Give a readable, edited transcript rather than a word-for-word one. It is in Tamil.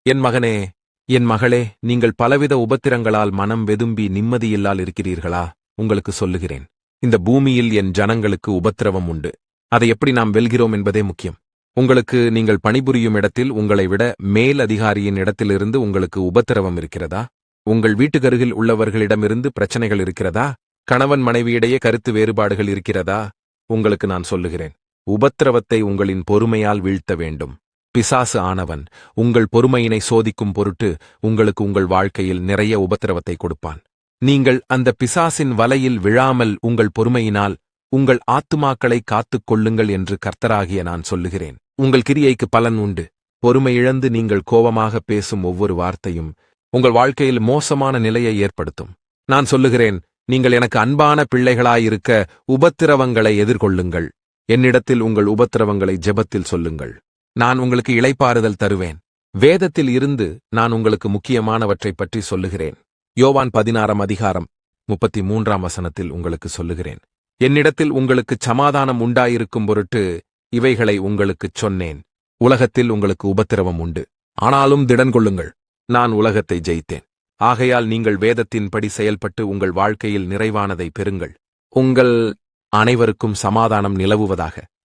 என் மகனே, என் மகளே, நீங்கள் பலவித உபத்திரங்களால் மனம் வெதும்பி நிம்மதியில்லால் இருக்கிறீர்களா? உங்களுக்கு சொல்லுகிறேன், இந்த பூமியில் என் ஜனங்களுக்கு உபத்திரவம் உண்டு. அதை எப்படி நாம் வெல்கிறோம் என்பதே முக்கியம். உங்களுக்கு நீங்கள் பணிபுரியும் இடத்தில் உங்களை விட மேல் அதிகாரியின் இடத்திலிருந்து உங்களுக்கு உபத்திரவம் இருக்கிறதா? உங்கள் வீட்டுக்கருகில் உள்ளவர்களிடமிருந்து பிரச்சனைகள் இருக்கிறதா? கணவன் மனைவியிடையே கருத்து வேறுபாடுகள் இருக்கிறதா? உங்களுக்கு நான் சொல்லுகிறேன், உபத்திரவத்தை உங்களின் பொறுமையால் வீழ்த்த வேண்டும். பிசாசு ஆனவன் உங்கள் பொறுமையினை சோதிக்கும் பொருட்டு உங்களுக்கு உங்கள் வாழ்க்கையில் நிறைய உபத்திரவத்தை கொடுப்பான். நீங்கள் அந்த பிசாசின் வலையில் விழாமல் உங்கள் பொறுமையினால் உங்கள் ஆத்துமாக்களை காத்துக் கொள்ளுங்கள் என்று கர்த்தராகிய நான் சொல்லுகிறேன். உங்கள் கிரியைக்கு பலன் உண்டு. பொறுமை இழந்து நீங்கள் கோபமாக பேசும் ஒவ்வொரு வார்த்தையும் உங்கள் வாழ்க்கையில் மோசமான நிலையை ஏற்படுத்தும். நான் சொல்லுகிறேன், நீங்கள் எனக்கு அன்பான பிள்ளைகளாயிருக்க உபத்திரவங்களை எதிர்கொள்ளுங்கள். என்னிடத்தில் உங்கள் உபத்திரவங்களை ஜெபத்தில் சொல்லுங்கள். நான் உங்களுக்கு இளைப்பாறுதல் தருவேன். வேதத்தில் இருந்து நான் உங்களுக்கு முக்கியமானவற்றைப் பற்றி சொல்லுகிறேன். யோவான் 16:33 உங்களுக்கு சொல்லுகிறேன். என்னிடத்தில் உங்களுக்குச் சமாதானம் உண்டாயிருக்கும் பொருட்டு இவைகளை உங்களுக்குச் சொன்னேன். உலகத்தில் உங்களுக்கு உபத்திரவம் உண்டு. ஆனாலும் திடன் கொள்ளுங்கள், நான் உலகத்தை ஜெயித்தேன். ஆகையால் நீங்கள் வேதத்தின்படி செயல்பட்டு உங்கள் வாழ்க்கையில் நிறைவானதை பெறுங்கள். உங்கள் அனைவருக்கும் சமாதானம் நிலவுவதாக.